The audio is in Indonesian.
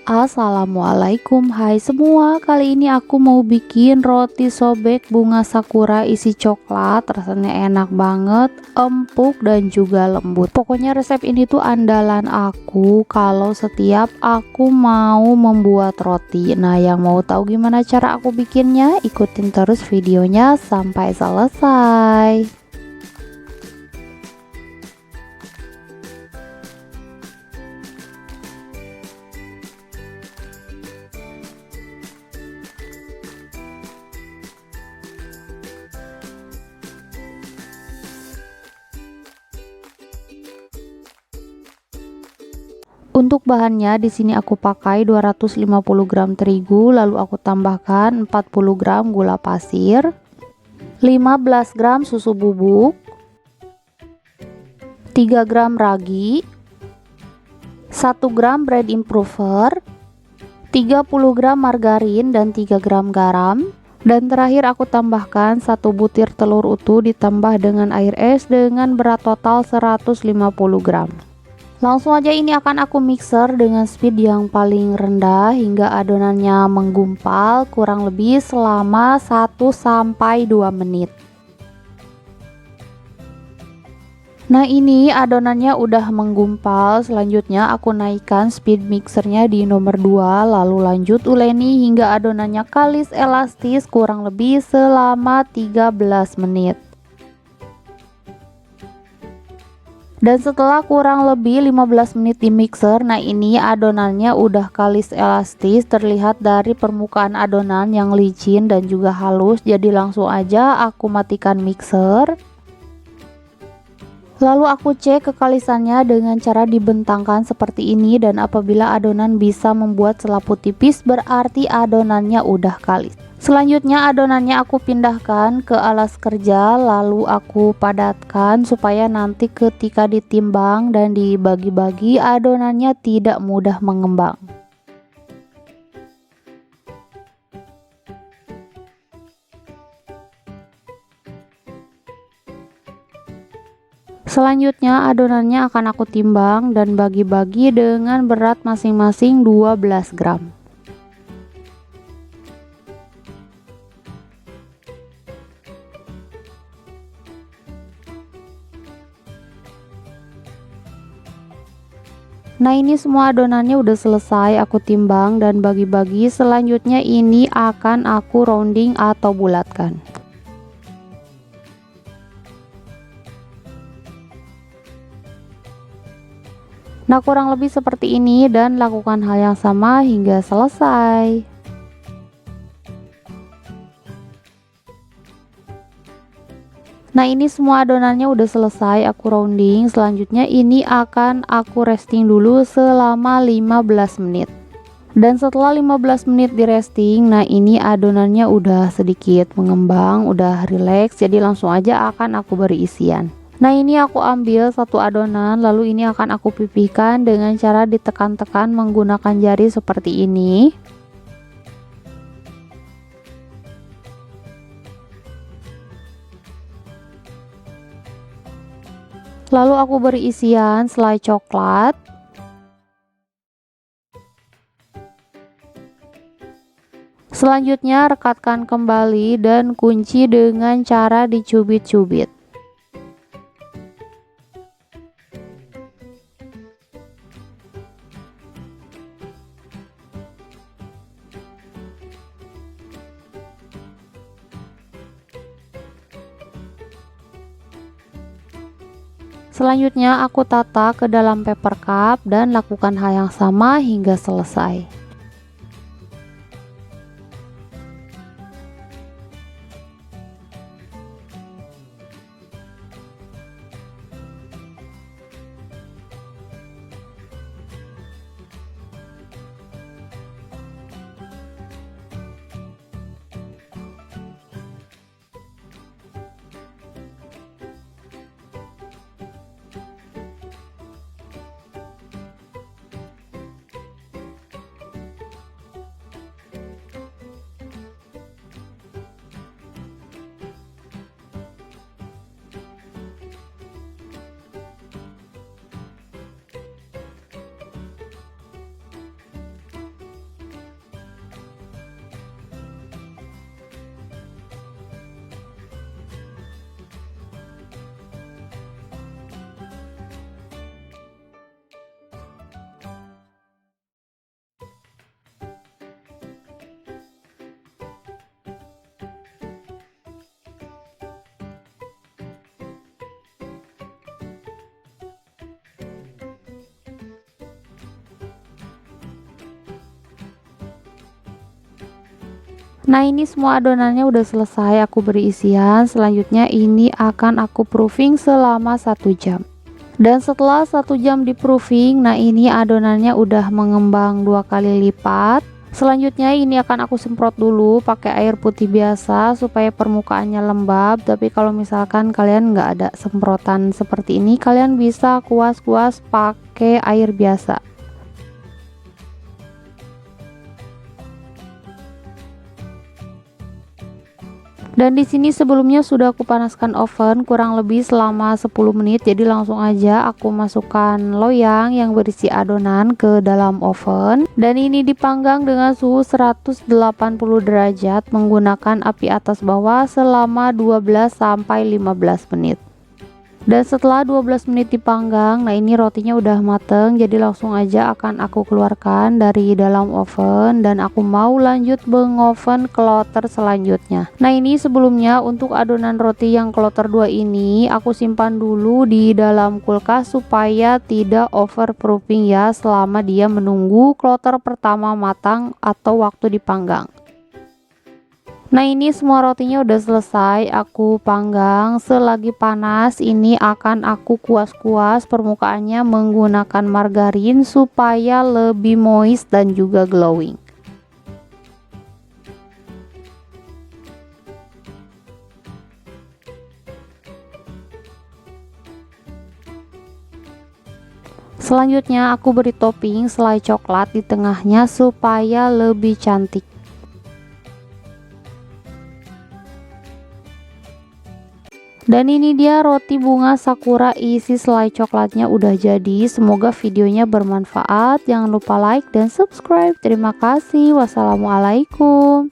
Assalamualaikum, hai semua. Kali ini aku mau bikin roti sobek bunga sakura isi coklat. Rasanya enak banget, empuk dan juga lembut. Pokoknya resep ini tuh andalan aku kalau setiap aku mau membuat roti. Nah, yang mau tahu gimana cara aku bikinnya, ikutin terus videonya sampai selesai. Untuk bahannya di sini aku pakai 250 gram terigu, lalu aku tambahkan 40 gram gula pasir, 15 gram susu bubuk, 3 gram ragi, 1 gram bread improver, 30 gram margarin dan 3 gram garam. Dan terakhir aku tambahkan 1 butir telur utuh ditambah dengan air es dengan berat total 150 gram. Langsung aja ini akan aku mixer dengan speed yang paling rendah hingga adonannya menggumpal kurang lebih selama 1-2 menit. Nah, ini adonannya udah menggumpal. Selanjutnya aku naikkan speed mixernya di nomor 2, lalu lanjut uleni hingga adonannya kalis elastis kurang lebih selama 13 menit. Dan setelah kurang lebih 15 menit di mixer, nah ini adonannya udah kalis elastis, terlihat dari permukaan adonan yang licin dan juga halus. Jadi langsung aja aku matikan mixer. Lalu aku cek kekalisannya dengan cara dibentangkan seperti ini, dan apabila adonan bisa membuat selaput tipis berarti adonannya udah kalis. Selanjutnya adonannya aku pindahkan ke alas kerja, lalu aku padatkan supaya nanti ketika ditimbang dan dibagi-bagi adonannya tidak mudah mengembang. Selanjutnya adonannya akan aku timbang dan bagi-bagi dengan berat masing-masing 12 gram. Nah, ini semua adonannya udah selesai aku timbang dan bagi-bagi. Selanjutnya ini akan aku rounding atau bulatkan. Nah, kurang lebih seperti ini dan lakukan hal yang sama hingga selesai. Nah, ini semua adonannya udah selesai aku rounding. Selanjutnya ini akan aku resting dulu selama 15 menit. Dan setelah 15 menit di resting, nah ini adonannya udah sedikit mengembang, udah relax. Jadi langsung aja akan aku beri isian. Nah, ini aku ambil satu adonan, lalu ini akan aku pipihkan dengan cara ditekan-tekan menggunakan jari seperti ini. Lalu aku beri isian selai coklat. Selanjutnya rekatkan kembali dan kunci dengan cara dicubit-cubit. Selanjutnya aku tata ke dalam paper cup dan lakukan hal yang sama hingga selesai. Nah, ini semua adonannya udah selesai aku beri isian. Selanjutnya ini akan aku proofing selama 1 jam. Dan setelah 1 jam di proofing, nah ini adonannya udah mengembang 2 kali lipat. Selanjutnya ini akan aku semprot dulu pakai air putih biasa supaya permukaannya lembab. Tapi kalau misalkan kalian nggak ada semprotan seperti ini, kalian bisa kuas-kuas pakai air biasa. Dan di sini sebelumnya sudah aku panaskan oven kurang lebih selama 10 menit. Jadi langsung aja aku masukkan loyang yang berisi adonan ke dalam oven. Dan ini dipanggang dengan suhu 180 derajat menggunakan api atas bawah selama 12 sampai 15 menit. Dan setelah 12 menit dipanggang, nah ini rotinya udah mateng, jadi langsung aja akan aku keluarkan dari dalam oven dan aku mau lanjut mengoven kloter selanjutnya. Nah, ini sebelumnya untuk adonan roti yang kloter 2 ini aku simpan dulu di dalam kulkas supaya tidak overproofing ya selama dia menunggu kloter pertama matang atau waktu dipanggang. Nah, ini semua rotinya udah selesai aku panggang. Selagi panas ini akan aku kuas-kuas permukaannya menggunakan margarin supaya lebih moist dan juga glowing. Selanjutnya aku beri topping selai coklat di tengahnya supaya lebih cantik. Dan ini dia roti bunga sakura isi selai coklatnya udah jadi. Semoga videonya bermanfaat. Jangan lupa like dan subscribe. Terima kasih. Wassalamualaikum.